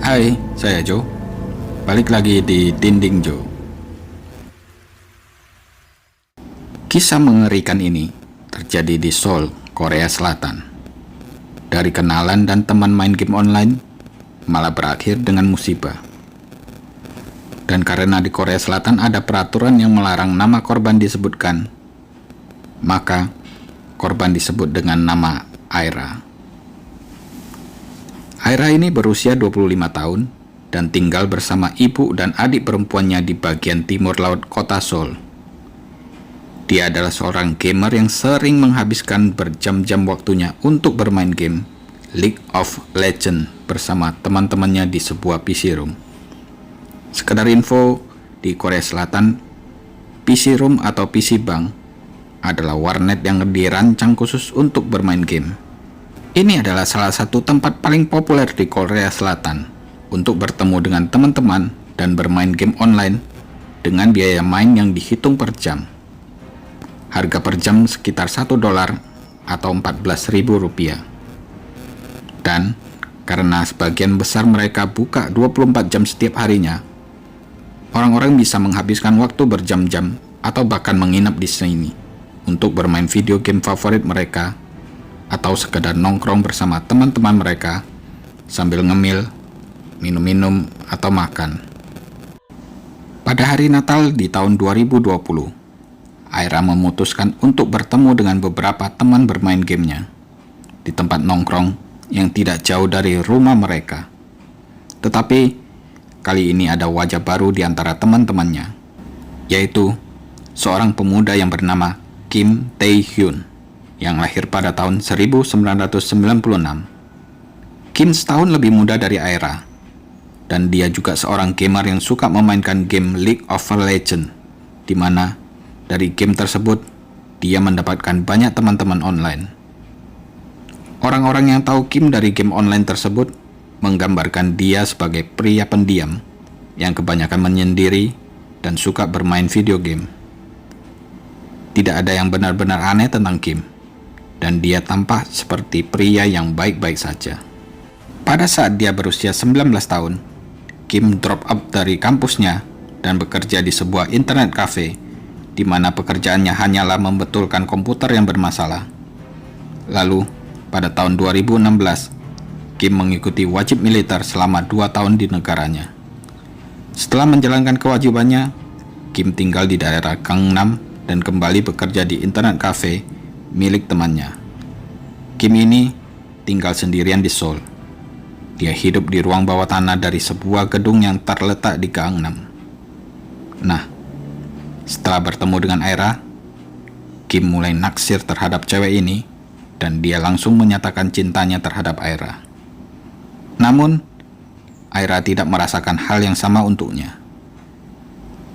Hai, saya Joe. Balik lagi di Dinding Joe. Kisah mengerikan ini terjadi di Seoul, Korea Selatan. Dari kenalan dan teman main game online, malah berakhir dengan musibah. Dan karena di Korea Selatan ada peraturan yang melarang nama korban disebutkan, maka korban disebut dengan nama Aira. Aira ini berusia 25 tahun dan tinggal bersama ibu dan adik perempuannya di bagian timur laut kota Seoul. Dia adalah seorang gamer yang sering menghabiskan berjam-jam waktunya untuk bermain game League of Legends bersama teman-temannya di sebuah PC room. Sekedar info, di Korea Selatan, PC room atau PC bank adalah warnet yang dirancang khusus untuk bermain game. Ini adalah salah satu tempat paling populer di Korea Selatan untuk bertemu dengan teman-teman dan bermain game online dengan biaya main yang dihitung per jam. Harga per jam sekitar $1 atau Rp14.000. Dan karena sebagian besar mereka buka 24 jam setiap harinya, orang-orang bisa menghabiskan waktu berjam-jam atau bahkan menginap di sini untuk bermain video game favorit mereka atau sekedar nongkrong bersama teman-teman mereka sambil ngemil, minum-minum, atau makan. Pada hari Natal di tahun 2020, Aira memutuskan untuk bertemu dengan beberapa teman bermain gamenya di tempat nongkrong yang tidak jauh dari rumah mereka. Tetapi kali ini ada wajah baru di antara teman-temannya, yaitu seorang pemuda yang bernama Kim Tae-hyun yang lahir pada tahun 1996. Kim setahun lebih muda dari Aira, dan dia juga seorang gamer yang suka memainkan game League of Legends, di mana dari game tersebut dia mendapatkan banyak teman-teman online. Orang-orang yang tahu Kim dari game online tersebut menggambarkan dia sebagai pria pendiam yang kebanyakan menyendiri dan suka bermain video game. Tidak ada yang benar-benar aneh tentang Kim, dan dia tampak seperti pria yang baik-baik saja. Pada saat dia berusia 19 tahun, Kim drop out dari kampusnya dan bekerja di sebuah internet cafe, di mana pekerjaannya hanyalah membetulkan komputer yang bermasalah. Lalu, pada tahun 2016, Kim mengikuti wajib militer selama 2 tahun di negaranya. Setelah menjalankan kewajibannya, Kim tinggal di daerah Gangnam dan kembali bekerja di internet cafe milik temannya. Kim ini tinggal sendirian di Seoul. Dia hidup di ruang bawah tanah dari sebuah gedung yang terletak di Gangnam. Nah, setelah bertemu dengan Aira, Kim mulai naksir terhadap cewek ini dan dia langsung menyatakan cintanya terhadap Aira. Namun, Aira tidak merasakan hal yang sama untuknya.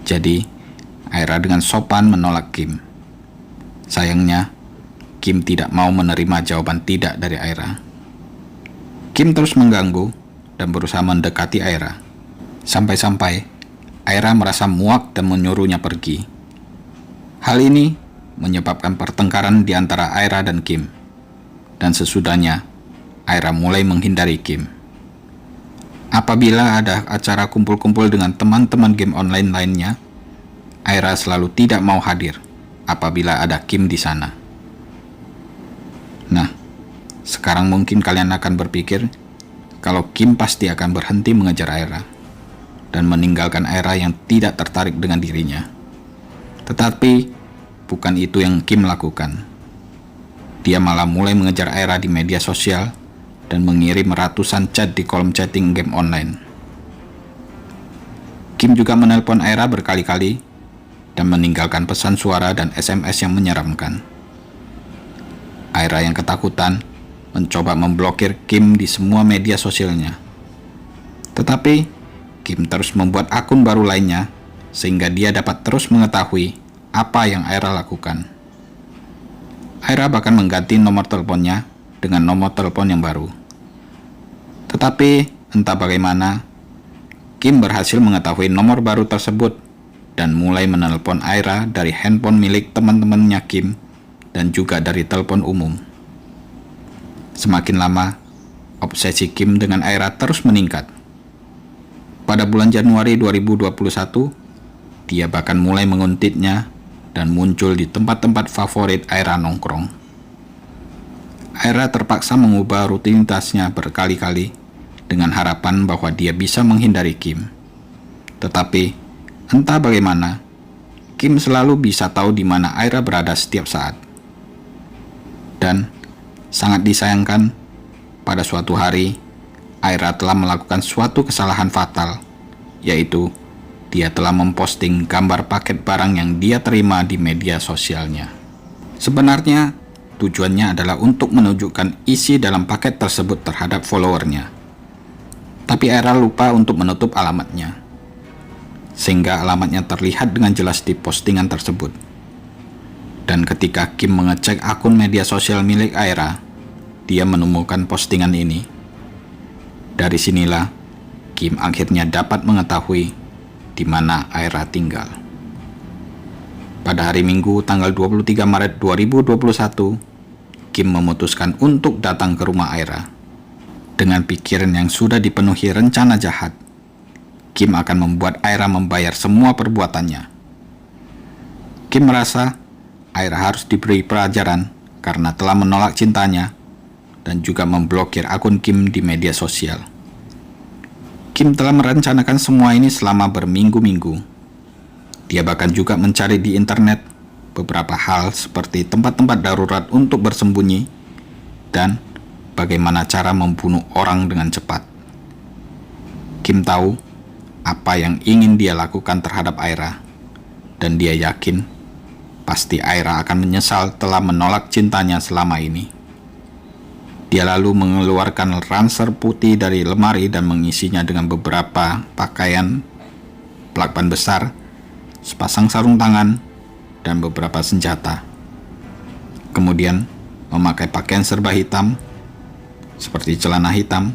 Jadi, Aira dengan sopan menolak Kim. Sayangnya, Kim tidak mau menerima jawaban tidak dari Aira. Kim terus mengganggu dan berusaha mendekati Aira. Sampai-sampai Aira merasa muak dan menyuruhnya pergi. Hal ini menyebabkan pertengkaran di antara Aira dan Kim. Dan sesudahnya, Aira mulai menghindari Kim. Apabila ada acara kumpul-kumpul dengan teman-teman game online lainnya, Aira selalu tidak mau hadir apabila ada Kim di sana. Nah, sekarang mungkin kalian akan berpikir kalau Kim pasti akan berhenti mengejar Aira dan meninggalkan Aira yang tidak tertarik dengan dirinya. Tetapi bukan itu yang Kim lakukan. Dia malah mulai mengejar Aira di media sosial dan mengirim ratusan chat di kolom chatting game online. Kim juga menelpon Aira berkali-kali dan meninggalkan pesan suara dan SMS yang menyeramkan. Aira yang ketakutan mencoba memblokir Kim di semua media sosialnya. Tetapi Kim terus membuat akun baru lainnya sehingga dia dapat terus mengetahui apa yang Aira lakukan. Aira bahkan mengganti nomor teleponnya dengan nomor telepon yang baru. Tetapi entah bagaimana, Kim berhasil mengetahui nomor baru tersebut dan mulai menelpon Aira dari handphone milik teman-temannya Kim dan juga dari telepon umum. Semakin lama, obsesi Kim dengan Aira terus meningkat. Pada bulan Januari 2021, dia bahkan mulai menguntitnya dan muncul di tempat-tempat favorit Aira nongkrong. Aira terpaksa mengubah rutinitasnya berkali-kali dengan harapan bahwa dia bisa menghindari Kim. Tetapi, entah bagaimana, Kim selalu bisa tahu di mana Aira berada setiap saat. Dan, sangat disayangkan, pada suatu hari, Aira telah melakukan suatu kesalahan fatal, yaitu dia telah memposting gambar paket barang yang dia terima di media sosialnya. Sebenarnya, tujuannya adalah untuk menunjukkan isi dalam paket tersebut terhadap followernya. Tapi Aira lupa untuk menutup alamatnya, sehingga alamatnya terlihat dengan jelas di postingan tersebut. Dan ketika Kim mengecek akun media sosial milik Aira, dia menemukan postingan ini. Dari sinilah, Kim akhirnya dapat mengetahui di mana Aira tinggal. Pada hari Minggu tanggal 23 Maret 2021, Kim memutuskan untuk datang ke rumah Aira. Dengan pikiran yang sudah dipenuhi rencana jahat, Kim akan membuat Aira membayar semua perbuatannya. Kim merasa Aira harus diberi pelajaran karena telah menolak cintanya dan juga memblokir akun Kim di media sosial. Kim telah merencanakan semua ini selama berminggu-minggu. Dia bahkan juga mencari di internet beberapa hal seperti tempat-tempat darurat untuk bersembunyi dan bagaimana cara membunuh orang dengan cepat. Kim tahu apa yang ingin dia lakukan terhadap Aira, dan dia yakin pasti Aira akan menyesal telah menolak cintanya selama ini. Dia lalu mengeluarkan ransel putih dari lemari dan mengisinya dengan beberapa pakaian, lakban besar, sepasang sarung tangan, dan beberapa senjata. Kemudian memakai pakaian serba hitam, seperti celana hitam,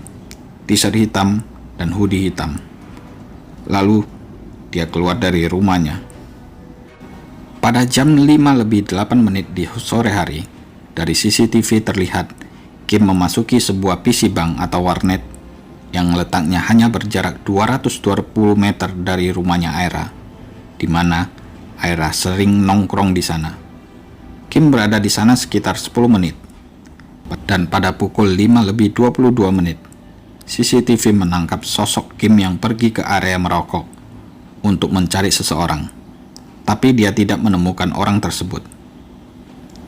t-shirt hitam, dan hoodie hitam. Lalu dia keluar dari rumahnya. Pada jam 5:08 di sore hari, dari CCTV terlihat Kim memasuki sebuah PC bank atau warnet yang letaknya hanya berjarak 220 meter dari rumahnya Aira, di mana Aira sering nongkrong di sana. Kim berada di sana sekitar 10 menit, dan pada pukul 5:22, CCTV menangkap sosok Kim yang pergi ke area merokok untuk mencari seseorang, tapi dia tidak menemukan orang tersebut.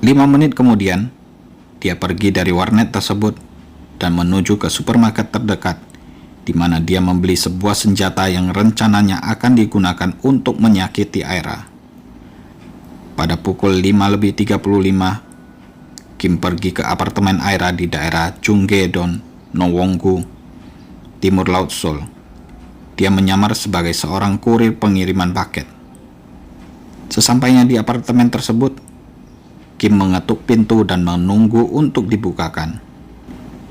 5 menit kemudian, dia pergi dari warnet tersebut dan menuju ke supermarket terdekat, di mana dia membeli sebuah senjata yang rencananya akan digunakan untuk menyakiti Aira. Pada pukul 5:35, Kim pergi ke apartemen Aira di daerah Junggae-dong, Nowonggu, Timur Laut Seoul. Dia menyamar sebagai seorang kurir pengiriman paket. Sesampainya di apartemen tersebut, Kim mengetuk pintu dan menunggu untuk dibukakan.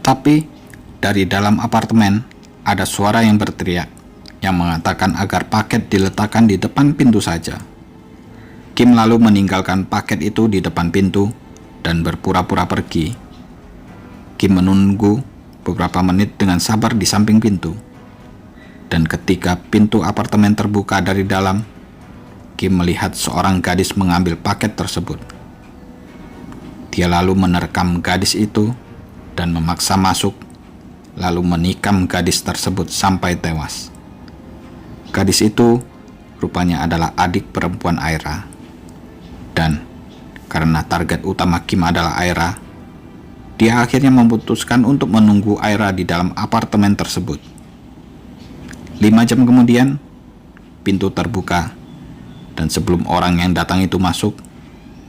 Tapi, dari dalam apartemen, ada suara yang berteriak, yang mengatakan agar paket diletakkan di depan pintu saja. Kim lalu meninggalkan paket itu di depan pintu dan berpura-pura pergi. Kim menunggu beberapa menit dengan sabar di samping pintu. Dan ketika pintu apartemen terbuka dari dalam, Kim melihat seorang gadis mengambil paket tersebut. Dia lalu menerkam gadis itu dan memaksa masuk, lalu menikam gadis tersebut sampai tewas. Gadis itu rupanya adalah adik perempuan Aira. Dan karena target utama Kim adalah Aira, dia akhirnya memutuskan untuk menunggu Aira di dalam apartemen tersebut. 5 jam kemudian, pintu terbuka, dan sebelum orang yang datang itu masuk,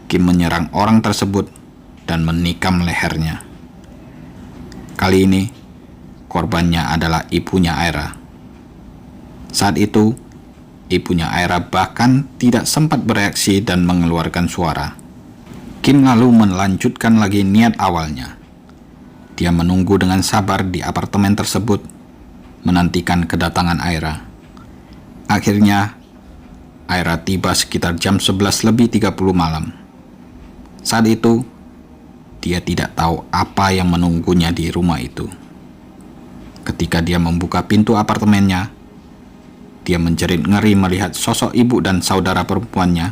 Kim menyerang orang tersebut dan menikam lehernya. Kali ini, korbannya adalah ibunya Aira. Saat itu, ibunya Aira bahkan tidak sempat bereaksi dan mengeluarkan suara. Kim lalu melanjutkan lagi niat awalnya. Dia menunggu dengan sabar di apartemen tersebut, menantikan kedatangan Aira. Akhirnya, Aira tiba sekitar jam 11:30 malam. Saat itu, dia tidak tahu apa yang menunggunya di rumah itu. Ketika dia membuka pintu apartemennya, Dia menjerit ngeri melihat sosok ibu dan saudara perempuannya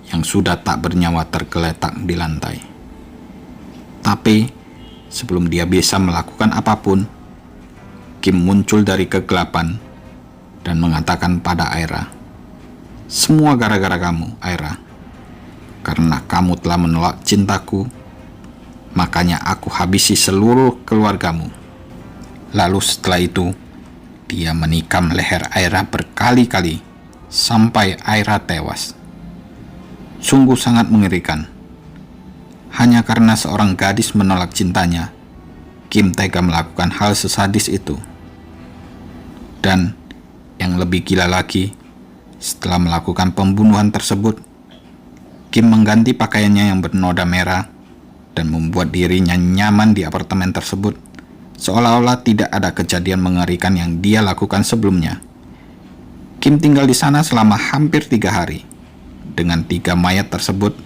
yang sudah tak bernyawa tergeletak di lantai. Tapi sebelum dia bisa melakukan apapun, Kim muncul dari kegelapan dan mengatakan pada Aira, "Semua gara-gara kamu, Aira. Karena kamu telah menolak cintaku, makanya aku habisi seluruh keluargamu." Lalu setelah itu, dia menikam leher Aira berkali-kali sampai Aira tewas. Sungguh sangat mengerikan. Hanya karena seorang gadis menolak cintanya, Kim tega melakukan hal sesadis itu. Dan yang lebih gila lagi, setelah melakukan pembunuhan tersebut, Kim mengganti pakaiannya yang bernoda merah dan membuat dirinya nyaman di apartemen tersebut, seolah-olah tidak ada kejadian mengerikan yang dia lakukan sebelumnya. Kim tinggal di sana selama hampir 3 hari. Dengan 3 mayat tersebut,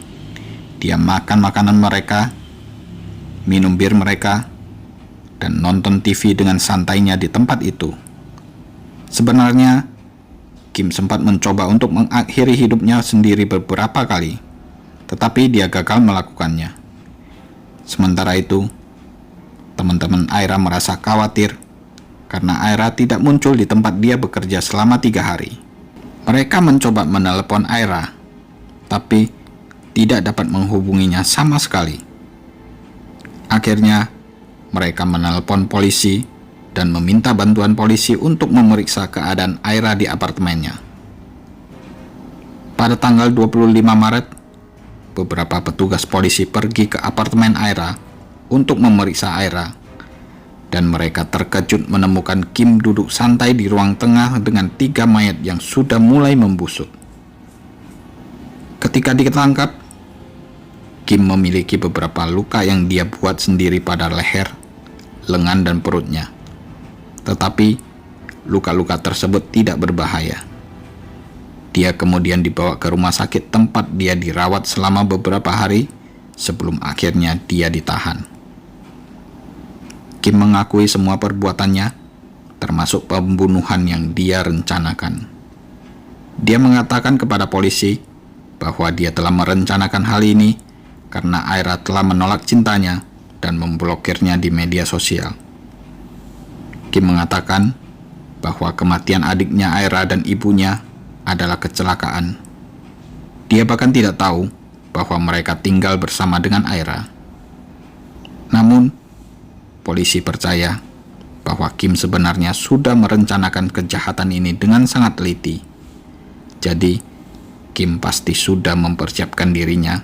dia makan makanan mereka, minum bir mereka, dan nonton TV dengan santainya di tempat itu. Sebenarnya, Kim sempat mencoba untuk mengakhiri hidupnya sendiri beberapa kali, tetapi dia gagal melakukannya. Sementara itu, teman-teman Aira merasa khawatir karena Aira tidak muncul di tempat dia bekerja selama 3 hari. Mereka mencoba menelepon Aira, tapi tidak dapat menghubunginya sama sekali. Akhirnya, mereka menelpon polisi dan meminta bantuan polisi untuk memeriksa keadaan Aira di apartemennya. Pada tanggal 25 Maret, beberapa petugas polisi pergi ke apartemen Aira untuk memeriksa Aira, dan mereka terkejut menemukan Kim duduk santai di ruang tengah dengan 3 mayat yang sudah mulai membusuk. Ketika ditangkap, Kim memiliki beberapa luka yang dia buat sendiri pada leher, lengan, dan perutnya. Tetapi, luka-luka tersebut tidak berbahaya. Dia kemudian dibawa ke rumah sakit tempat dia dirawat selama beberapa hari sebelum akhirnya dia ditahan. Kim mengakui semua perbuatannya, termasuk pembunuhan yang dia rencanakan. Dia mengatakan kepada polisi bahwa dia telah merencanakan hal ini karena Aira telah menolak cintanya dan memblokirnya di media sosial. Kim mengatakan bahwa kematian adiknya Aira dan ibunya adalah kecelakaan. Dia bahkan tidak tahu bahwa mereka tinggal bersama dengan Aira. Namun, polisi percaya bahwa Kim sebenarnya sudah merencanakan kejahatan ini dengan sangat teliti. Jadi, Kim pasti sudah mempersiapkan dirinya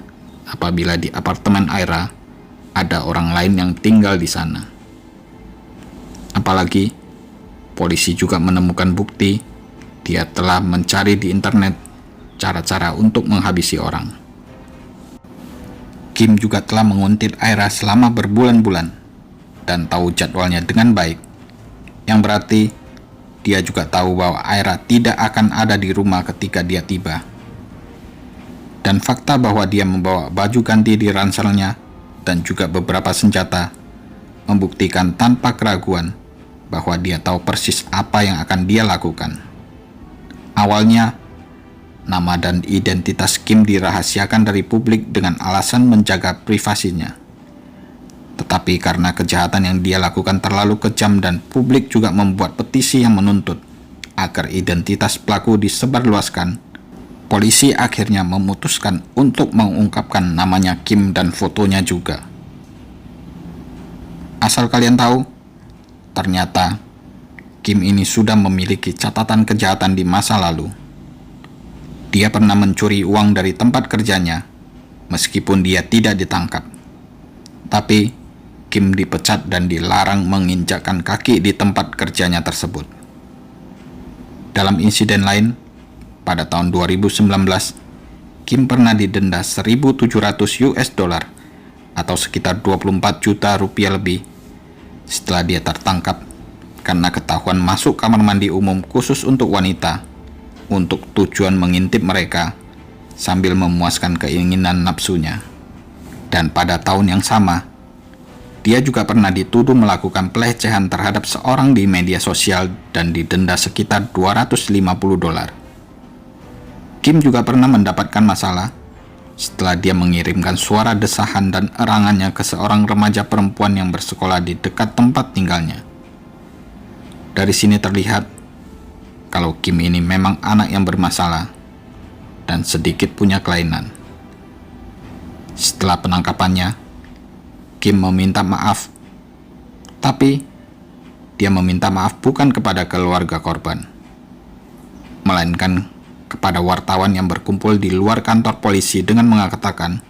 apabila di apartemen Aira ada orang lain yang tinggal di sana. Apalagi, polisi juga menemukan bukti dia telah mencari di internet cara-cara untuk menghabisi orang. Kim juga telah menguntit Aira selama berbulan-bulan dan tahu jadwalnya dengan baik, yang berarti dia juga tahu bahwa Aira tidak akan ada di rumah ketika dia tiba. Dan fakta bahwa dia membawa baju ganti di ranselnya dan juga beberapa senjata membuktikan tanpa keraguan bahwa dia tahu persis apa yang akan dia lakukan. Awalnya, nama dan identitas Kim dirahasiakan dari publik dengan alasan menjaga privasinya. Tetapi karena kejahatan yang dia lakukan terlalu kejam dan publik juga membuat petisi yang menuntut agar identitas pelaku disebarluaskan, polisi akhirnya memutuskan untuk mengungkapkan namanya Kim dan fotonya juga. Asal kalian tahu, ternyata Kim ini sudah memiliki catatan kejahatan di masa lalu. Dia pernah mencuri uang dari tempat kerjanya, meskipun dia tidak ditangkap. Tapi, Kim dipecat dan dilarang menginjakkan kaki di tempat kerjanya tersebut. Dalam insiden lain, pada tahun 2019, Kim pernah didenda 1.700 US dollar atau sekitar 24 juta rupiah lebih setelah dia tertangkap karena ketahuan masuk kamar mandi umum khusus untuk wanita untuk tujuan mengintip mereka sambil memuaskan keinginan nafsunya. Dan pada tahun yang sama, Dia juga pernah dituduh melakukan pelecehan terhadap seorang di media sosial dan didenda sekitar $250. Kim juga pernah mendapatkan masalah setelah dia mengirimkan suara desahan dan erangannya ke seorang remaja perempuan yang bersekolah di dekat tempat tinggalnya. Dari sini terlihat kalau Kim ini memang anak yang bermasalah dan sedikit punya kelainan. Setelah penangkapannya, Kim meminta maaf, tapi dia meminta maaf bukan kepada keluarga korban, melainkan kepada wartawan yang berkumpul di luar kantor polisi dengan mengatakan,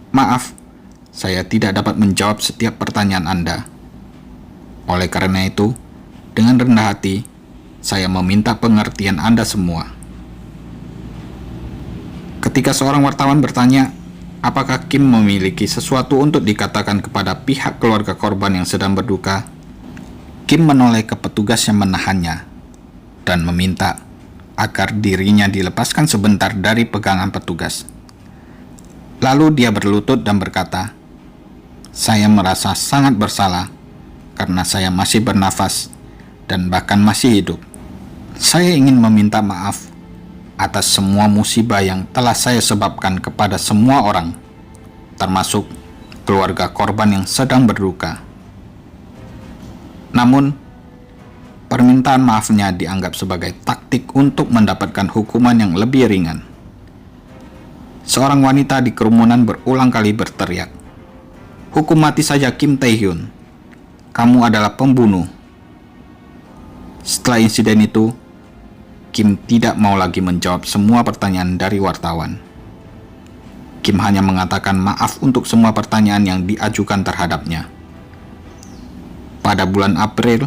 "Maaf, saya tidak dapat menjawab setiap pertanyaan Anda. Oleh karena itu, dengan rendah hati, saya meminta pengertian Anda semua." Ketika seorang wartawan bertanya, apakah Kim memiliki sesuatu untuk dikatakan kepada pihak keluarga korban yang sedang berduka, Kim menoleh ke petugas yang menahannya dan meminta agar dirinya dilepaskan sebentar dari pegangan petugas. Lalu dia berlutut dan berkata, "Saya merasa sangat bersalah karena saya masih bernafas dan bahkan masih hidup. Saya ingin meminta maaf atas semua musibah yang telah saya sebabkan kepada semua orang, termasuk keluarga korban yang sedang berduka." Namun, permintaan maafnya dianggap sebagai taktik untuk mendapatkan hukuman yang lebih ringan. Seorang wanita di kerumunan berulang kali berteriak, "Hukum mati saja Kim Tae-hyun. Kamu adalah pembunuh." Setelah insiden itu, Kim tidak mau lagi menjawab semua pertanyaan dari wartawan. Kim hanya mengatakan maaf untuk semua pertanyaan yang diajukan terhadapnya. Pada bulan April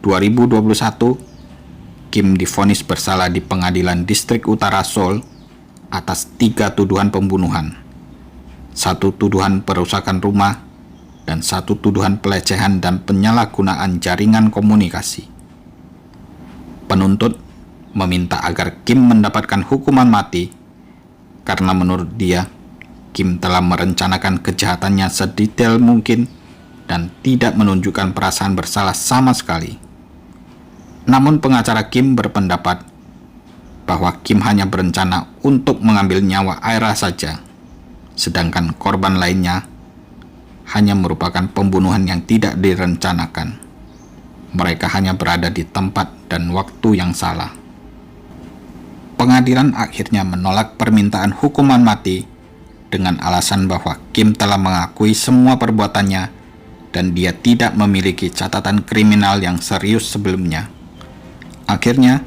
2021, Kim divonis bersalah di Pengadilan Distrik Utara Seoul atas 3 tuduhan pembunuhan, 1 tuduhan perusakan rumah, dan 1 tuduhan pelecehan dan penyalahgunaan jaringan komunikasi. Penuntut meminta agar Kim mendapatkan hukuman mati karena menurut dia, Kim telah merencanakan kejahatannya sedetail mungkin dan tidak menunjukkan perasaan bersalah sama sekali. Namun pengacara Kim berpendapat bahwa Kim hanya berencana untuk mengambil nyawa Aira saja, sedangkan korban lainnya hanya merupakan pembunuhan yang tidak direncanakan. Mereka hanya berada di tempat dan waktu yang salah. Pengadilan akhirnya menolak permintaan hukuman mati dengan alasan bahwa Kim telah mengakui semua perbuatannya dan dia tidak memiliki catatan kriminal yang serius sebelumnya. Akhirnya,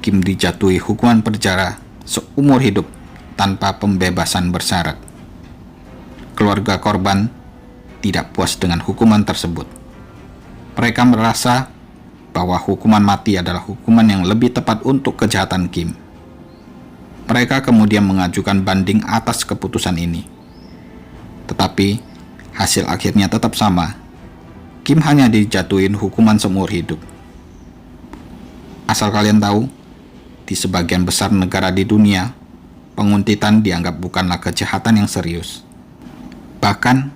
Kim dijatuhi hukuman penjara seumur hidup tanpa pembebasan bersyarat. Keluarga korban tidak puas dengan hukuman tersebut. Mereka merasa bahwa hukuman mati adalah hukuman yang lebih tepat untuk kejahatan Kim. Mereka kemudian mengajukan banding atas keputusan ini. Tetapi, hasil akhirnya tetap sama. Kim hanya dijatuhin hukuman seumur hidup. Asal kalian tahu, di sebagian besar negara di dunia, penguntitan dianggap bukanlah kejahatan yang serius. Bahkan,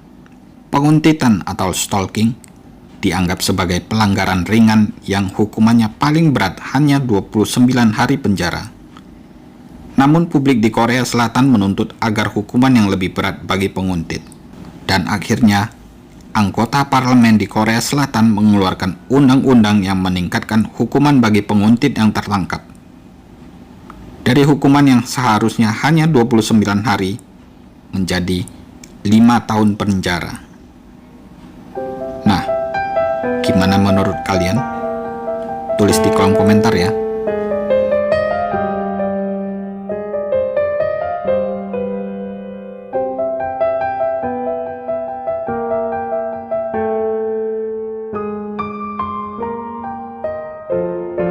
penguntitan atau stalking dianggap sebagai pelanggaran ringan yang hukumannya paling berat hanya 29 hari penjara. Namun publik di Korea Selatan menuntut agar hukuman yang lebih berat bagi penguntit. Dan akhirnya, anggota parlemen di Korea Selatan mengeluarkan undang-undang yang meningkatkan hukuman bagi penguntit yang tertangkap. Dari hukuman yang seharusnya hanya 29 hari, menjadi 5 tahun penjara. Nah, gimana menurut kalian? Tulis di kolom komentar ya.